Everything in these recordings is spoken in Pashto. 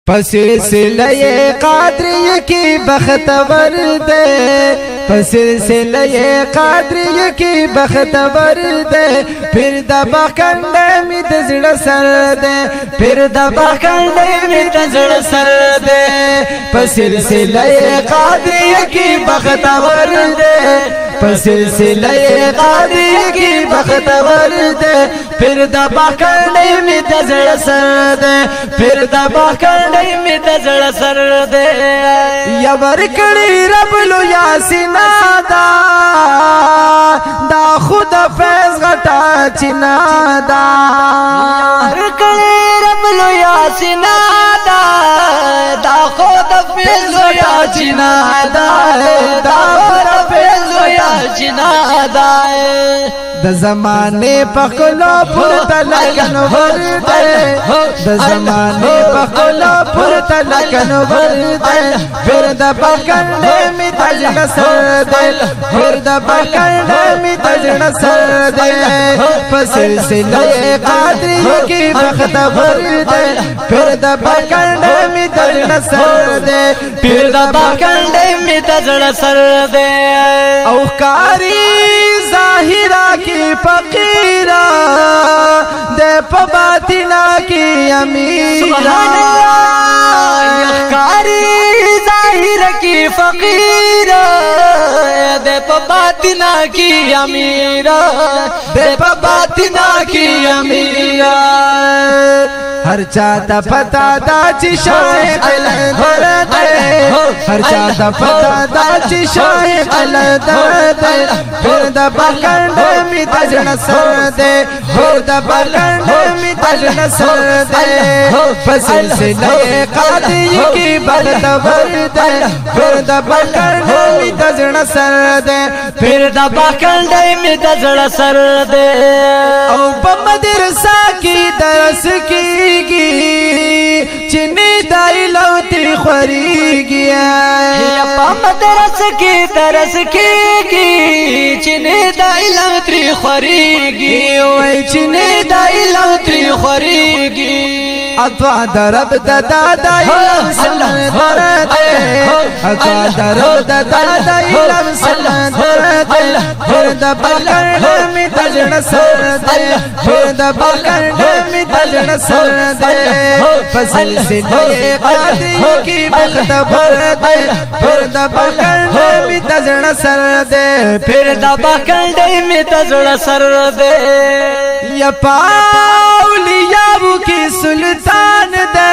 پسلسلہ قادری کی بختور دے پسلسلہ قادری کی بختور دے پھر دبا کنڈے میں دزڑ سر دے پھر دبا کنڈے میں دزڑ سر دے پسلسلہ قادری کی بختور دے پسلسلہ قادری کی بختور دے پھر دبا کنڈے میں دزڑ سر دے پھر دبا کنڈے میں دزڑ سر دے یا ورکڑی رب لو یاسینا دا دا خود فیض غٹا چنا دا ورکڑی رب لو یاسینا دا دا خود فیض غٹا چنا دا دا خود فیض غٹا چنا دا د زمانے پخلو پھرتا لکن وردے د زمانے پخلو پھرتا لکن وردے پھر د پکنڈے میں تجن سر دے پھر د پکنڈے میں تجن سر دے پسلسلہ قادری کی بخت وردے پھر د پکنڈے میں تجن سر دے پھر د پکنڈے میں تجن سر دے اوکاری ظاہرہ کی فقیرہ دے پباتنا کی امیرہ یخکاری ظاہرہ کی فقیرہ دے پباتنا کی امیرہ دے پباتنا کی امیرہ ہر چاہتا پتا دا چی شاہ قلندر دے ہر چاہتا پتا دا چی شاہ قلندر دے پھر دا پکنڈ میں تجن سر دے پھر دا پکنڈ میں تجن سر دے پسلسلہ قادری کی بختور دے پھر دا پکنڈ میں تجن سر دے پھر دا پکنڈ میں تجن سر دے او بمدرسہ کی درس کی چنی دائی لوتی خوری گیا یا مدرس کی درس کی چنی دائی لوتی خوری گی وی چنی دائی لوتی خوری گی اتوا درب دادا دائی سلندر دے اتوا درب دادا دائی سلندر دے پھر دا پکنڈ میں تجن سر دے پھر دا پکنڈ میں تجن سر دے پسلسلہ قادری کی بختور دے پھر دا پکنڈ میں تجن سر دے پھر دا پکنڈ میں تجن سر دے یا پاولیاو کی سلطان دے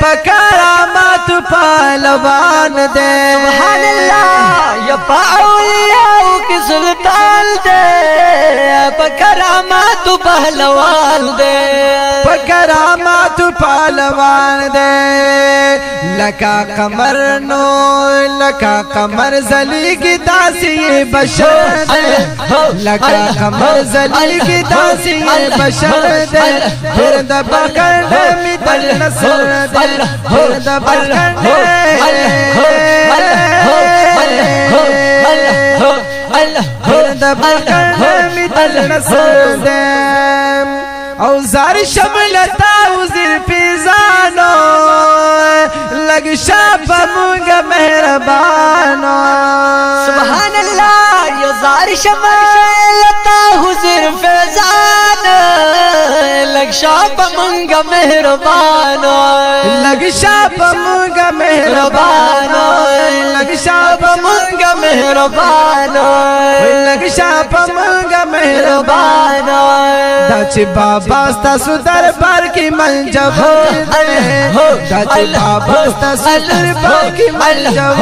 پکرامات پہلوان دے سبحان اللہ یا پاولیاو کی سلطان دے پکرامات پہلوان دے پکرامات پہلوان دے لکا قمر نو لکا قمر زلی کی داسی بشر دے لکا قمر زلی کی داسی بشر دے پھر دا پکنڈ میں تجن سر دے پھر دا پکنڈ پھر دا پکنڈ میں تجن سر دے اوزار شملتا اوزر پیزانو لگ شاپ مونگا مہربانو سبحان اللہ یوزار شملتا اوزر پیزانو لگ شاپ مونگا مہربانو لگ شاپ مونگا مہربانو لگ شاپ مونگا مہربانو لگ شاپ مونگا مہربانو داچی بابا ستاسو دربار کی منجور دے داچی بابا ستاسو دربار کی منجور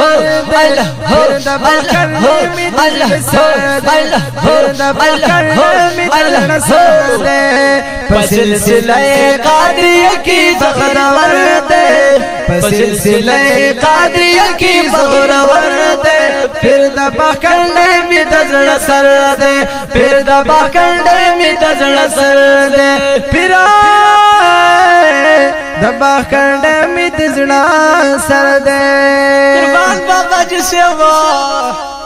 دے پھر دا پکنڈ میں تجن سر دے پھر دا پکنڈ میں تجن سر دے پسلسلہ قادری کی بختور دے پسلسلہ قادری کی بختور دے پھر دا پکنڈ میں تجن سر دے پھر دا پکنڈ میں تجن سر دے پھر دبا کنڈ میں تجن سر دے قربان بابا جسے وہ